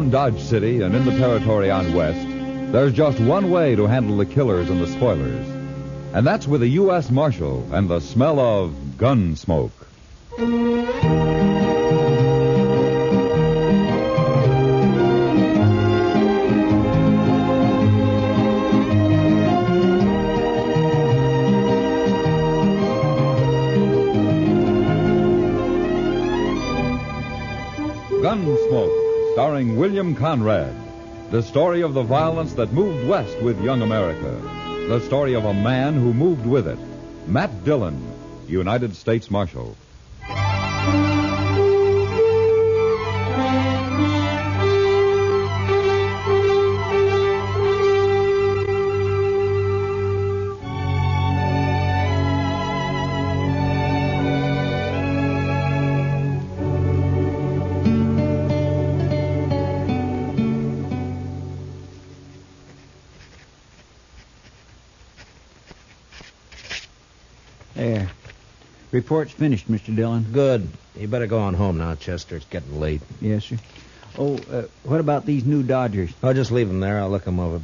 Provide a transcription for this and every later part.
around Dodge City and in the territory on West, there's just one way to handle the killers and the spoilers. And that's with a U.S. Marshal and the smell of Gunsmoke. Gunsmoke, starring William Conrad. The story of the violence that moved west with young America. The story of a man who moved with it. Matt Dillon, United States Marshal. There. Report's finished, Mr. Dillon. Good. You better go on home now, Chester. It's getting late. Yes, sir. Oh, what about these new Dodgers? Oh, just leave them there. I'll look them over.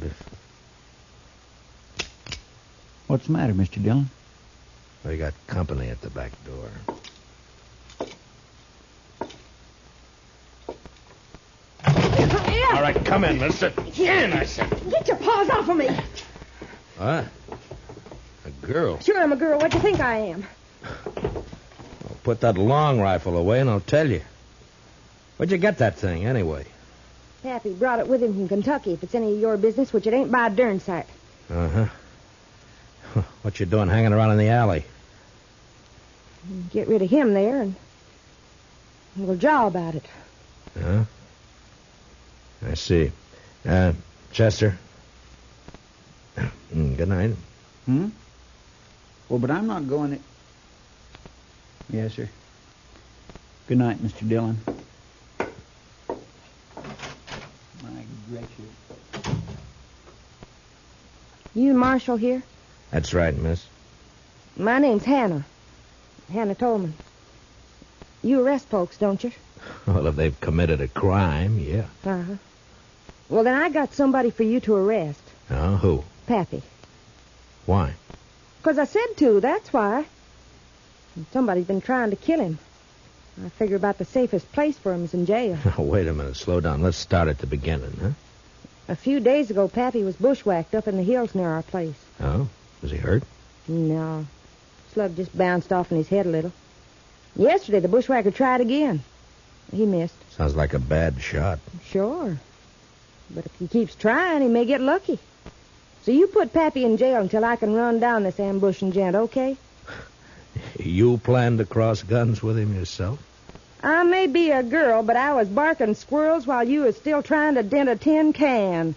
What's the matter, Mr. Dillon? We got company at the back door. All right, come in, mister. In, I said. Get your paws off of me. What? A girl? Sure, I'm a girl. What do you think I am? Well, put that long rifle away and I'll tell you. Where'd you get that thing, anyway? Pappy brought it with him from Kentucky, if it's any of your business, which it ain't by a darn sight. Uh-huh. What you doing hanging around in the alley? Get rid of him there, and we'll jaw about it. Huh? I see. Chester? Good night. Hmm? Well, but I'm not going... Yes, sir. Good night, Mr. Dillon. My gracious. You Marshal here? That's right, miss. My name's Hannah. Hannah Tolmans. You arrest folks, don't you? Well, if they've committed a crime, yeah. Uh-huh. Well, then I got somebody for you to arrest. Oh, who? Pappy. Why? 'Cause I said to, that's why. And somebody's been trying to kill him. I figure about the safest place for him is in jail. Wait a minute, slow down. Let's start at the beginning, huh? A few days ago, Pappy was bushwhacked up in the hills near our place. Oh? Was he hurt? No. Slug just bounced off in his head a little. Yesterday, the bushwhacker tried again. He missed. Sounds like a bad shot. Sure. But if he keeps trying, he may get lucky. So you put Pappy in jail until I can run down this ambushing gent, okay? You plan to cross guns with him yourself? I may be a girl, but I was barking squirrels while you was still trying to dent a tin can.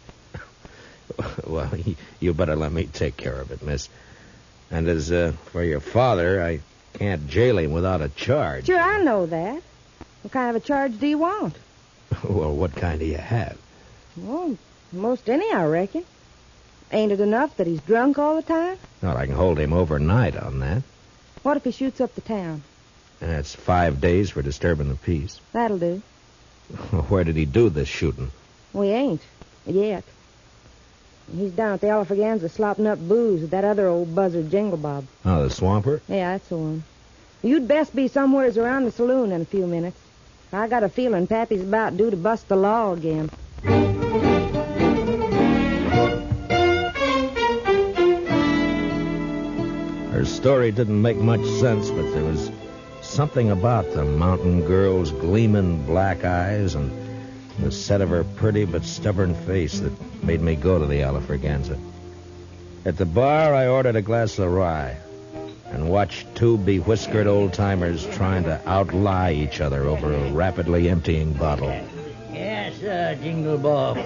Well, you better let me take care of it, miss. And as for your father, I can't jail him without a charge. Sure, I know that. What kind of a charge do you want? Well, what kind do you have? Well, most any, I reckon. Ain't it enough that he's drunk all the time? Well, I can hold him overnight on that. What if he shoots up the town? And that's 5 days for disturbing the peace. That'll do. Where did he do this shooting? We ain't. Yet. He's down at the Alfreganza slopping up booze with that other old buzzard Jingle Bob. Oh, the swamper? Yeah, that's the one. You'd best be somewheres around the saloon in a few minutes. I got a feeling Pappy's about due to bust the law again. Her story didn't make much sense, but there was something about the mountain girl's gleaming black eyes and the set of her pretty but stubborn face that made me go to the Alfreganza. At the bar, I ordered a glass of rye and watched 2 bewhiskered old-timers trying to outlie each other over a rapidly emptying bottle. Yes, Jingle Bob.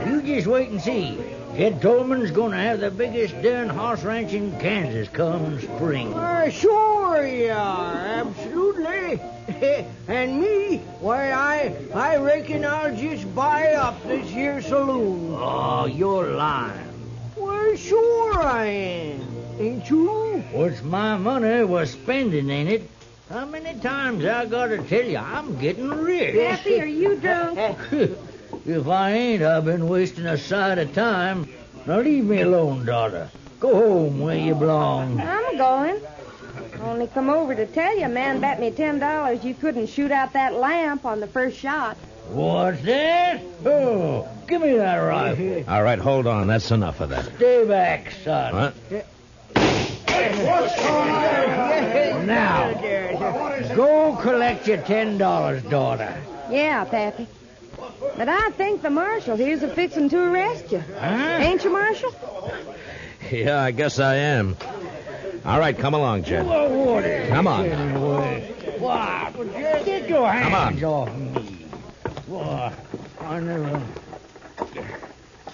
You just wait and see. Ed Tolman's going to have the biggest darn horse ranch in Kansas come spring. Sure you are, absolutely. And me, why, I reckon I'll just buy up this here saloon. Oh, you're lying. Well, sure I am. Ain't you? What's my money was spending, ain't it? How many times I got to tell you I'm getting rich? Pappy, are you drunk? If I ain't, I've been wasting a sight of time. Now leave me alone, daughter. Go home where you belong. I'm going. Only come over to tell you, a man bet me $10 you couldn't shoot out that lamp on the first shot. What's that? Oh, give me that rifle. All right, hold on. That's enough of that. Stay back, son. What? Now, go collect your $10, daughter. Yeah, Pappy. But I think the marshal here's a fixin' to arrest you. Huh? Ain't you, Marshal? Yeah, I guess I am. All right, come along, Jed. What is Come on. What? Get your hands Come off me. What? I never...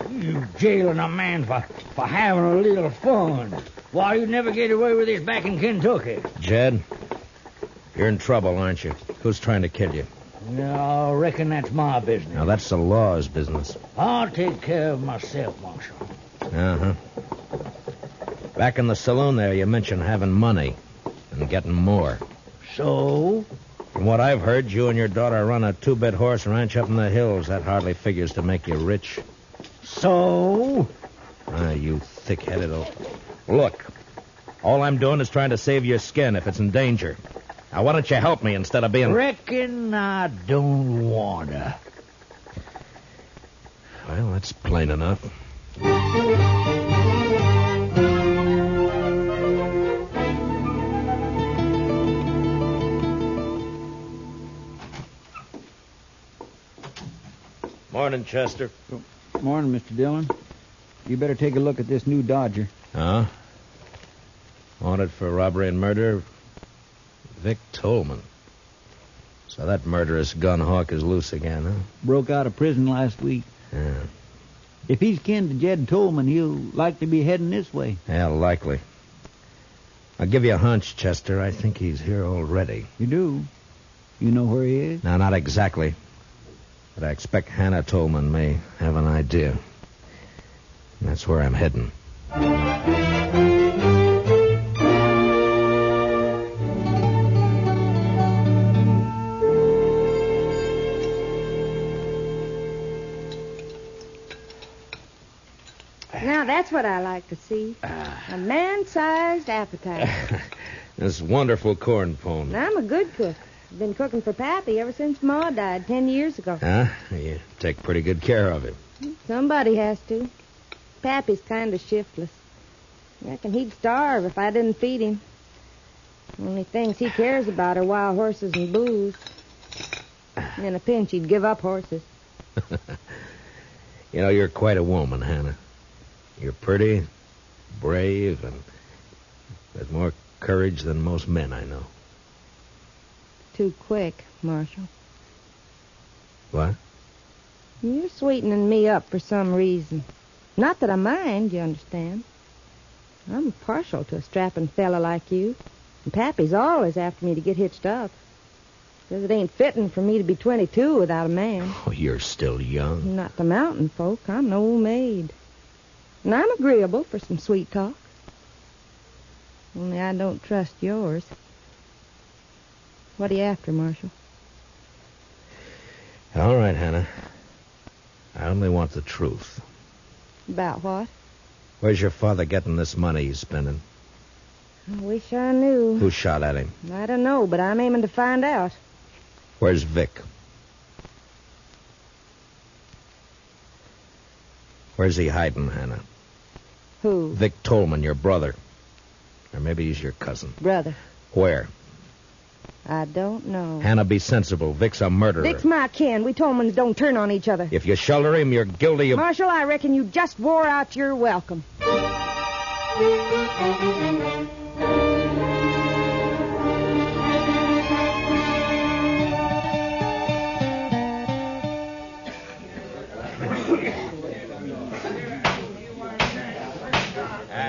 You jailing a man for having a little fun. Why, you'd never get away with this back in Kentucky. Jed, you're in trouble, aren't you? Who's trying to kill you? Yeah, I reckon that's my business. Now, that's the law's business. I'll take care of myself, Marshal. Uh-huh. Back in the saloon there, you mentioned having money and getting more. So? From what I've heard, you and your daughter run a 2-bit horse ranch up in the hills. That hardly figures to make you rich. So? Ah, you thick-headed old... Look, all I'm doing is trying to save your skin if it's in danger. Now, why don't you help me instead of being... Reckon I don't wanna. Well, that's plain enough. Morning, Chester. Morning, Mr. Dillon. You better take a look at this new Dodger. Huh? Wanted for robbery and murder, Vic Tolman. So that murderous gun hawk is loose again, huh? Broke out of prison last week. Yeah. If he's kin to Jed Tolman, he'll likely be heading this way. Yeah, likely. I'll give you a hunch, Chester. I think he's here already. You do? You know where he is? No, not exactly. But I expect Hannah Tolman may have an idea. And that's where I'm heading. Now, that's what I like to see. A man-sized appetite. This wonderful corn pone. And I'm a good cook. I've been cooking for Pappy ever since Ma died 10 years ago. Huh? You take pretty good care of him. Somebody has to. Pappy's kind of shiftless. I reckon he'd starve if I didn't feed him. Only things he cares about are wild horses and booze. In a pinch, he'd give up horses. You know, you're quite a woman, Hannah. You're pretty, brave, and with more courage than most men I know. Too quick, Marshal. What? You're sweetening me up for some reason. Not that I mind, you understand. I'm partial to a strapping fella like you. And Pappy's always after me to get hitched up. Says it ain't fitting for me to be 22 without a man. Oh, you're still young. Not the mountain folk. I'm an old maid. And I'm agreeable for some sweet talk. Only I don't trust yours. What are you after, Marshal? All right, Hannah. I only want the truth. About what? Where's your father getting this money he's spending? I wish I knew. Who shot at him? I don't know, but I'm aiming to find out. Where's Vic? Where's he hiding, Hannah? Who? Vic Tolman, your brother. Or maybe he's your cousin. Brother. Where? I don't know. Hannah, be sensible. Vic's a murderer. Vic's my kin. We Tolmans don't turn on each other. If you shelter him, you're guilty of... Marshal, I reckon you just wore out your welcome.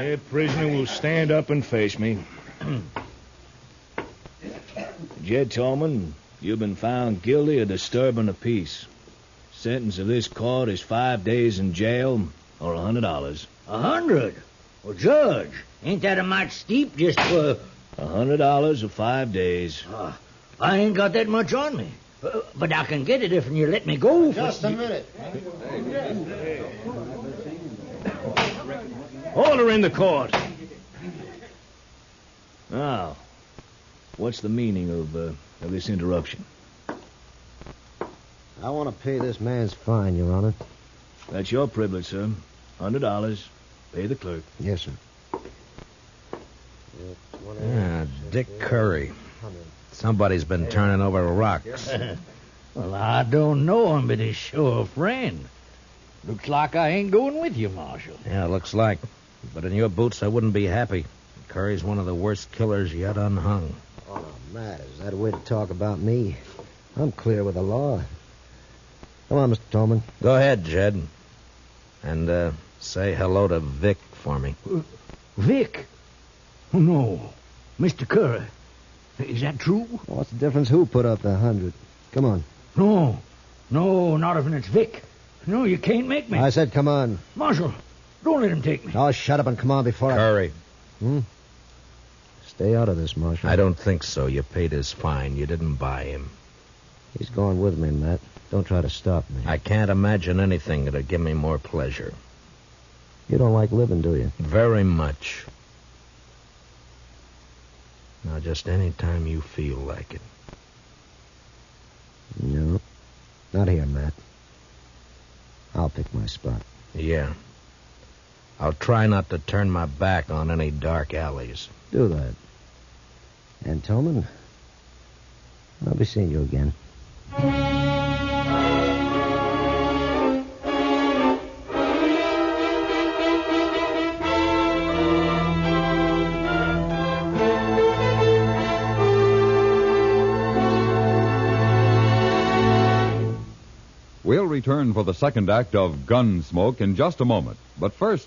The prisoner will stand up and face me. Jed Tolman, you've been found guilty of disturbing the peace. Sentence of this court is 5 days in jail or $100. 100? Well, Judge, ain't that a mite steep just for... $100 or 5 days. I ain't got that much on me. But I can get it if you let me go. Just a minute. Order in the court. Now, what's the meaning of this interruption? I want to pay this man's fine, Your Honor. That's your privilege, sir. $100. Pay the clerk. Yes, sir. Dick Curry. Somebody's been turning over rocks. Well, I don't know him, but he's sure a friend. Looks like I ain't going with you, Marshal. Yeah, looks like. But in your boots, I wouldn't be happy. Curry's one of the worst killers yet unhung. Oh, no, Matt, is that a way to talk about me? I'm clear with the law. Come on, Mr. Tolman. Go ahead, Jed. And say hello to Vic for me. Vic? Oh, no. Mr. Curry. Is that true? What's the difference who put up the 100? Come on. No, not if it's Vic. No, you can't make me. I said come on. Marshal, don't let him take me. Oh, shut up and come on before Curry. Stay out of this, Marshal. I don't think so. You paid his fine. You didn't buy him. He's going with me, Matt. Don't try to stop me. I can't imagine anything that'd give me more pleasure. You don't like living, do you? Very much. Now, just any time you feel like it. No. Not here, Matt. I'll pick my spot. Yeah. I'll try not to turn my back on any dark alleys. Do that. And, Tolman, I'll be seeing you again. We'll return for the second act of Gunsmoke in just a moment. But first,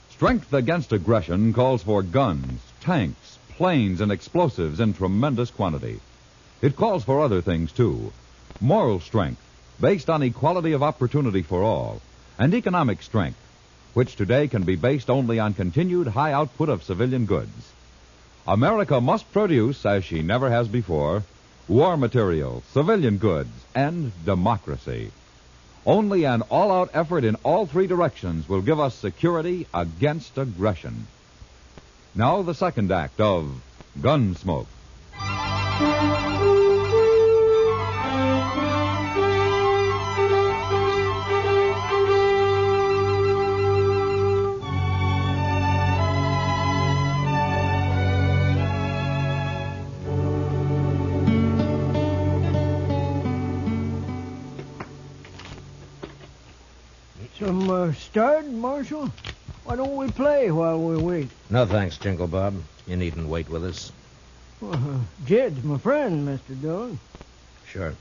strength against aggression calls for guns, tanks, planes, and explosives in tremendous quantity. It calls for other things, too. Moral strength, based on equality of opportunity for all, and economic strength, which today can be based only on continued high output of civilian goods. America must produce, as she never has before, war material, civilian goods, and democracy. Only an all-out effort in all three directions will give us security against aggression. Now the second act of Gunsmoke. Some stud, Marshal? Why don't we play while we wait? No thanks, Jingle Bob. You needn't wait with us. Jed's my friend, Mr. Dillon. Sure.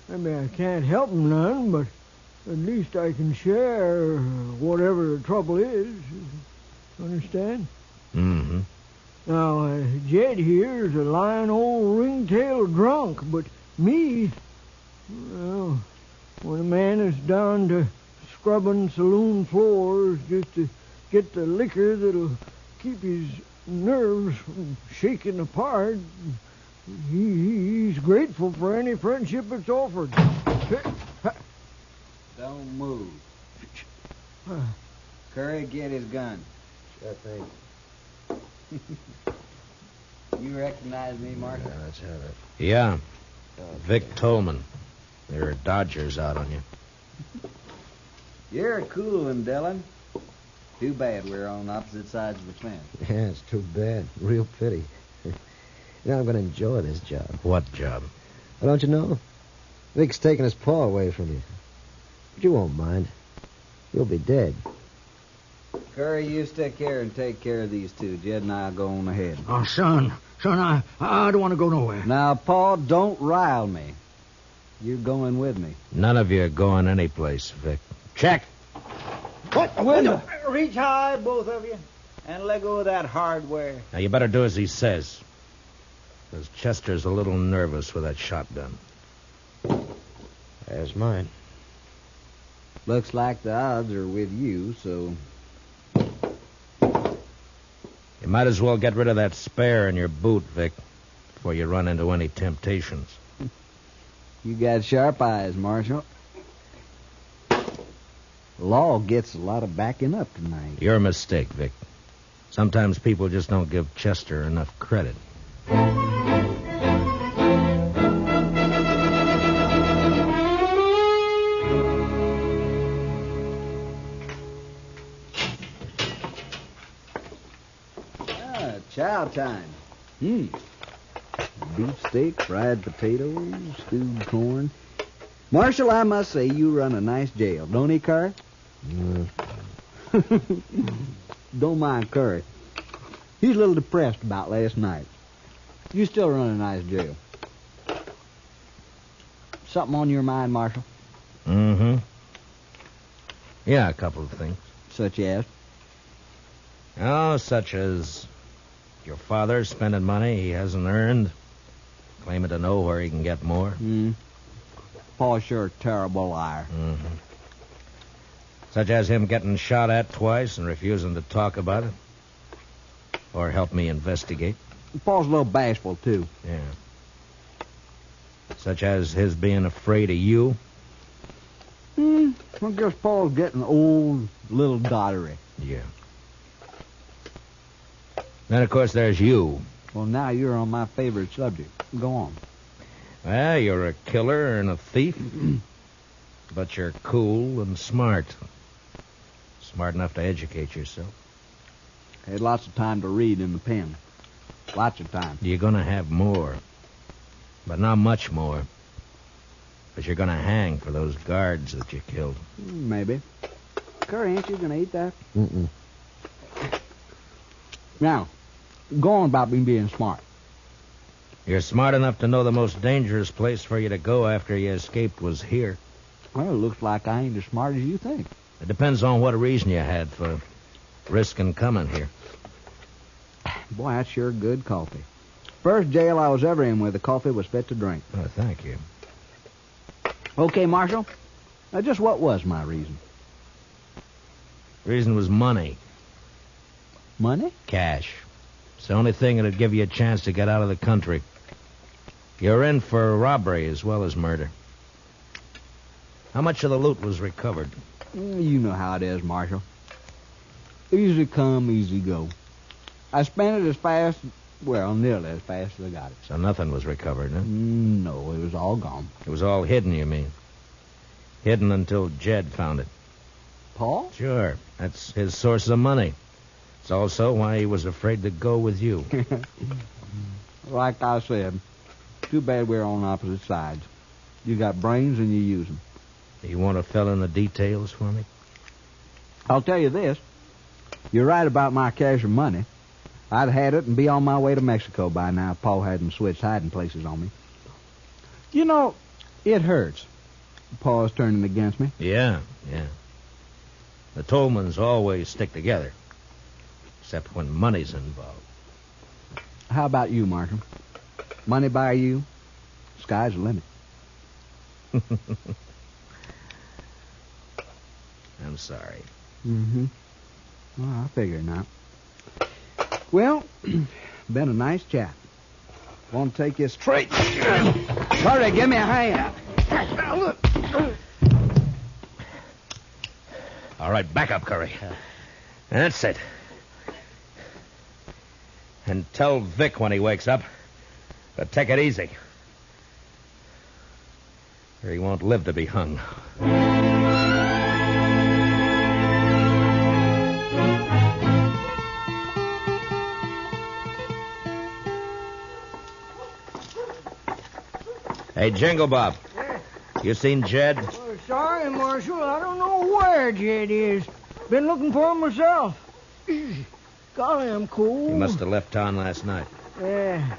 Maybe I can't help him none, but at least I can share whatever the trouble is. Understand? Mm-hmm. Now, Jed here is a lying old ringtail drunk, but me, well, when a man is down to scrubbing saloon floors just to get the liquor that'll keep his nerves from shaking apart, he's grateful for any friendship that's offered. Don't move. Curry, get his gun. Sure thing. You recognize me, Marshal? Yeah, let's have it. Yeah. Vic Tolman. There are Dodgers out on you. You're a cool one, Dillon. Too bad we're on opposite sides of the fence. Yeah, it's too bad. Real pity. Now I'm going to enjoy this job. What job? Well, don't you know? Vic's taking his paw away from you. But you won't mind. You'll be dead. Curry, you stick here and take care of these two. Jed and I'll go on ahead. Oh, son, I don't want to go nowhere. Now, Paul, don't rile me. You're going with me. None of you are going anyplace, Vic. Check. What? Window. Reach high, both of you, and let go of that hardware. Now, you better do as he says. Because Chester's a little nervous with that shotgun. There's mine. Looks like the odds are with you, so... You might as well get rid of that spare in your boot, Vic, before you run into any temptations. You got sharp eyes, Marshal. Law gets a lot of backing up tonight. Your mistake, Vic. Sometimes people just don't give Chester enough credit. Chow time. Beefsteak, fried potatoes, stewed corn. Marshal, I must say you run a nice jail, don't he, Curry? Don't mind Curry. He's a little depressed about last night. You still run a nice jail. Something on your mind, Marshal? Mm-hmm. Yeah, a couple of things. Such as? Oh, such as your father spending money he hasn't earned, claiming to know where he can get more. Pa's sure a terrible liar. Mm-hmm. Such as him getting shot at twice and refusing to talk about it. Or help me investigate. Pa's a little bashful, too. Yeah. Such as his being afraid of you. I guess Pa's getting old, little dottery. Yeah. Then, of course, there's you. Well, now you're on my favorite subject. Go on. Well, you're a killer and a thief. But you're cool and smart. Smart enough to educate yourself. Had lots of time to read in the pen. Lots of time. You're going to have more. But not much more. But you're going to hang for those guards that you killed. Maybe. Curry, ain't you going to eat that? Mm-mm. Now, go on about me being smart. You're smart enough to know the most dangerous place for you to go after you escaped was here. Well, it looks like I ain't as smart as you think. It depends on what reason you had for risking coming here. Boy, that's sure good coffee. First jail I was ever in where the coffee was fit to drink. Oh, thank you. Okay, Marshal. Now, just what was my reason? Reason was money. Money? Cash. It's the only thing that'd give you a chance to get out of the country. You're in for robbery as well as murder. How much of the loot was recovered? You know how it is, Marshal. Easy come, easy go. I spent it as fast, well, nearly as fast as I got it. So nothing was recovered, huh? No, it was all gone. It was all hidden, you mean? Hidden until Jed found it. Paul? Sure. That's his source of money. It's also why he was afraid to go with you. Like I said, too bad we're on opposite sides. You got brains and you use them. You want to fill in the details for me? I'll tell you this. You're right about my cash and money. I'd had it and be on my way to Mexico by now if Paul hadn't switched hiding places on me. You know, it hurts. Paul's turning against me. Yeah. The Tolmans always stick together. Except when money's involved. How about you, Marshal? Money by you, sky's the limit. I'm sorry. Mm-hmm. Well, I figure not. Well, been a nice chat. Want to take you straight. Hurry, give me a hand. All right, back up, Curry. That's it. And tell Vic when he wakes up to take it easy. Or he won't live to be hung. Hey, Jingle Bob. You seen Jed? Oh, sorry, Marshal. I don't know where Jed is. Been looking for him myself. Golly, I'm cold. He must have left town last night. Yeah.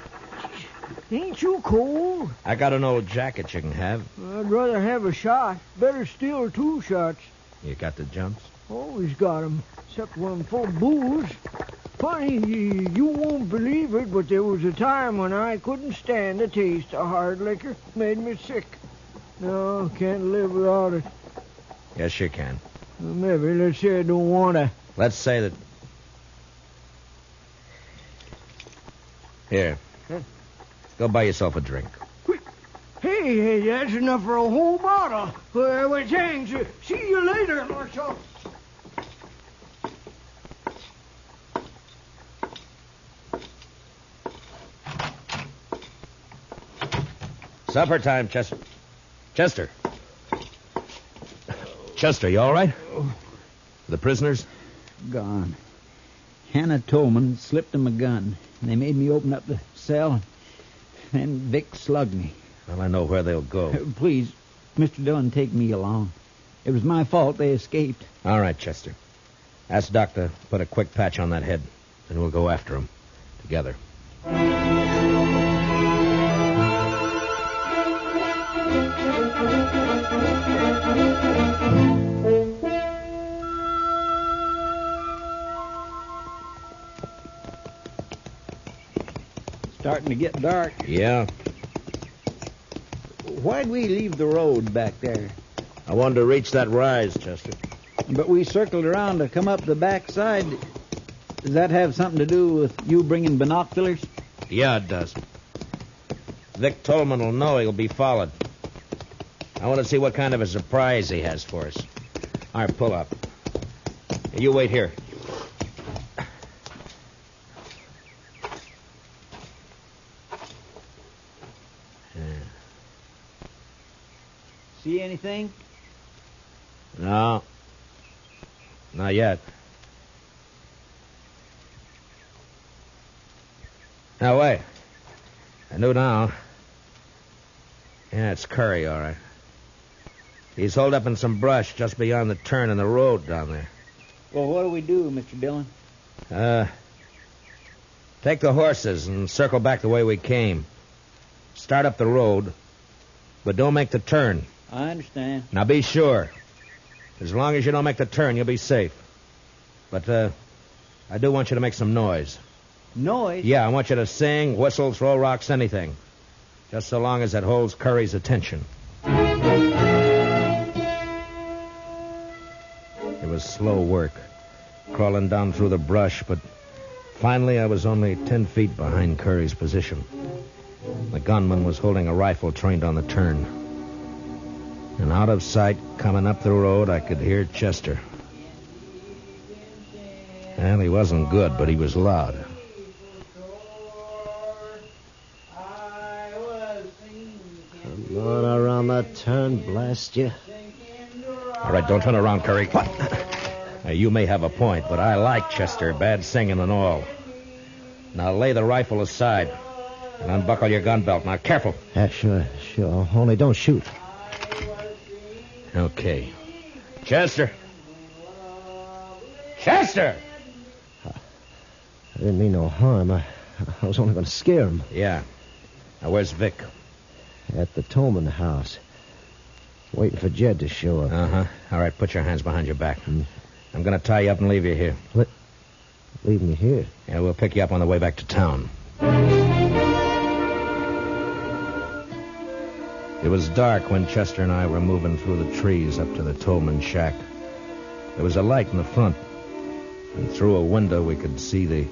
Ain't you cold? I got an old jacket you can have. I'd rather have a shot. Better still 2 shots. You got the jumps? Always got 'em, except when I'm full of booze. Funny, you won't believe it, but there was a time when I couldn't stand the taste of hard liquor. Made me sick. No, can't live without it. Yes, you can. Well, maybe, let's say I don't want to. Let's say that... Here. Huh? Go buy yourself a drink. Hey, Hey, that's enough for a whole bottle. Well, thanks. See you later, Marshal. Supper time, Chester. Chester. Chester, you all right? The prisoners? Gone. Hannah Tolman slipped him a gun. They made me open up the cell, and Vic slugged me. Well, I know where they'll go. Please, Mr. Dillon, take me along. It was my fault they escaped. All right, Chester. Ask Doc to put a quick patch on that head, and we'll go after him together. Starting to get dark. Yeah. Why'd we leave the road back there? I wanted to reach that rise, Chester. But we circled around to come up the back side. Does that have something to do with you bringing binoculars? Yeah, it does. Vic Tolman will know he'll be followed. I want to see what kind of a surprise he has for us. All right, pull up. You wait here. See anything? No. Not yet. Now, wait. I know now. Yeah, it's Curry, all right. He's holed up in some brush just beyond the turn in the road down there. Well, what do we do, Mr. Dillon? Take the horses and circle back the way we came. Start up the road, but don't make the turn. I understand. Now, be sure. As long as you don't make the turn, you'll be safe. But, I do want you to make some noise. Noise? Yeah, I want you to sing, whistle, throw rocks, anything. Just so long as it holds Curry's attention. It was slow work, crawling down through the brush, but finally I was only 10 feet behind Curry's position. The gunman was holding a rifle trained on the turn. And out of sight, coming up the road, I could hear Chester. Well, he wasn't good, but he was loud. Come on around that turn, blast you. All right, don't turn around, Curry. What? Now, you may have a point, but I like Chester, bad singing and all. Now lay the rifle aside and unbuckle your gun belt. Now, careful. Yeah, sure. Only don't shoot. Okay. Chester! Chester! I didn't mean no harm. I was only going to scare him. Yeah. Now, where's Vic? At the Tolman house. Waiting for Jed to show up. Uh-huh. All right, put your hands behind your back. I'm going to tie you up and leave you here. What? Leave me here? Yeah, we'll pick you up on the way back to town. It was dark when Chester and I were moving through the trees up to the Tolman shack. There was a light in the front, and through a window we could see the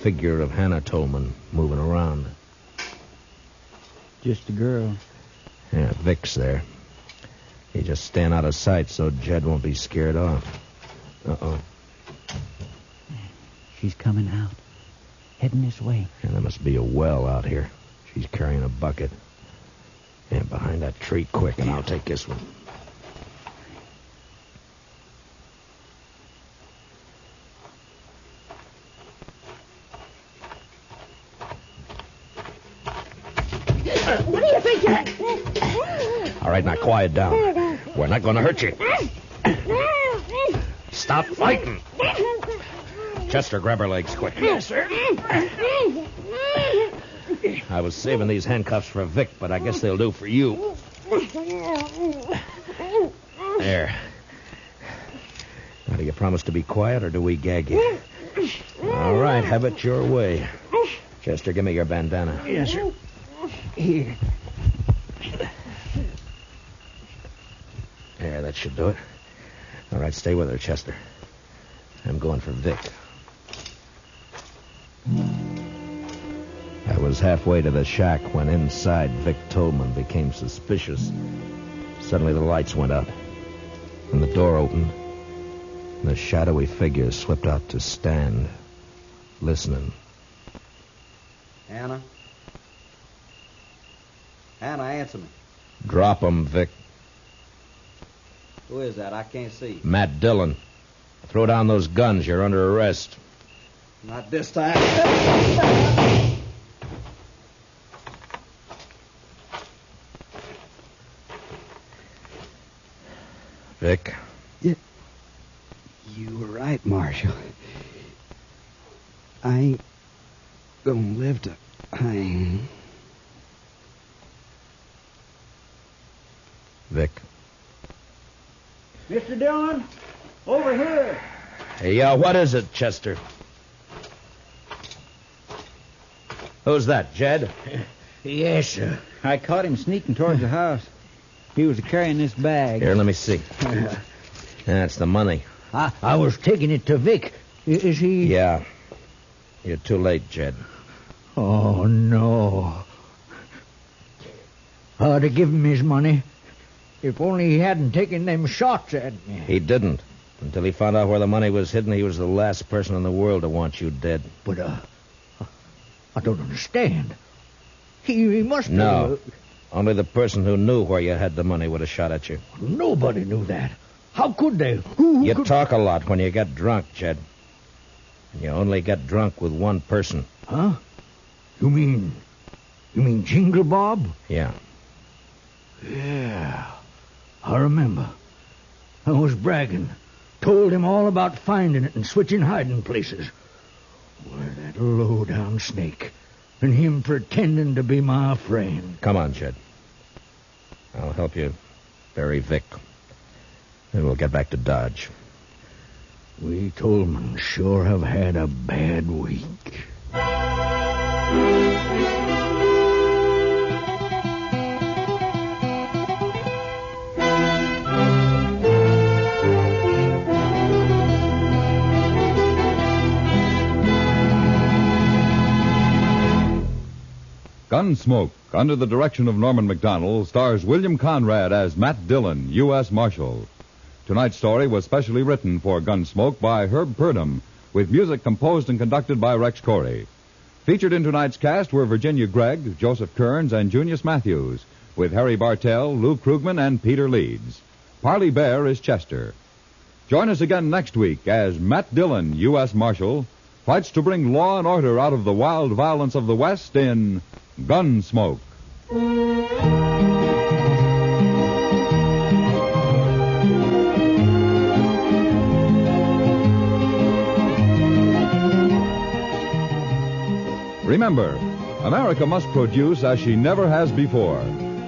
figure of Hannah Tolman moving around. Just a girl. Yeah, Vic's there. He just stand out of sight so Jed won't be scared off. Uh-oh. She's coming out. Heading this way. And there must be a well out here. She's carrying a bucket. And behind that tree, quick, and I'll take this one. What do you think you're... All right, now quiet down. We're not going to hurt you. Stop fighting. Chester, grab her legs quick. Yes, sir. I was saving these handcuffs for Vic, but I guess they'll do for you. There. Now, do you promise to be quiet, or do we gag you? All right, have it your way. Chester, give me your bandana. Yes, sir. Here. There, that should do it. All right, stay with her, Chester. I'm going for Vic. I was halfway to the shack when inside Vic Tolman became suspicious. Suddenly the lights went up, and the door opened, and a shadowy figure slipped out to stand, listening. Hannah? Hannah, answer me. Drop 'em, Vic. Who is that? I can't see. Matt Dillon. Throw down those guns. You're under arrest. Not this time. Vic. You were right, Marshal. I ain't gonna live to hang. Vic. Mr. Dillon, over here. Hey, what is it, Chester? Who's that, Jed? Yes, sir. I caught him sneaking towards the house. He was carrying this bag. Here, let me see. That's the money. I was taking it to Vic. Is he... Yeah. You're too late, Jed. Oh, no. To give him his money. If only he hadn't taken them shots at me. He didn't. Until he found out where the money was hidden, he was the last person in the world to want you dead. But, I don't understand. He must have... No. Only the person who knew where you had the money would have shot at you. Nobody knew that. How could they? Who You could... talk a lot when you get drunk, Jed. And you only get drunk with one person. Huh? You mean Jingle Bob? Yeah. Yeah. I remember. I was bragging. Told him all about finding it and switching hiding places. Why, that low-down snake. And him pretending to be my friend. Come on, Jed. I'll help you bury Vic. Then we'll get back to Dodge. We Tolmans sure have had a bad week. Gunsmoke, under the direction of Norman Macdonald, stars William Conrad as Matt Dillon, U.S. Marshal. Tonight's story was specially written for Gunsmoke by Herb Purdom, with music composed and conducted by Rex Corey. Featured in tonight's cast were Virginia Gregg, Joseph Kearns, and Junius Matthews, with Harry Bartell, Lou Krugman, and Peter Leeds. Parley Bear is Chester. Join us again next week as Matt Dillon, U.S. Marshal, fights to bring law and order out of the wild violence of the West in Gunsmoke. Remember, America must produce as she never has before.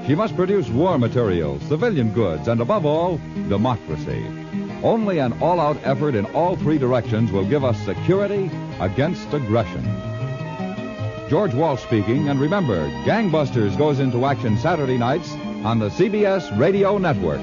She must produce war materials, civilian goods, and above all, democracy. Only an all-out effort in all three directions will give us security against aggression. George Walsh speaking, and remember, Gangbusters goes into action Saturday nights on the CBS Radio Network.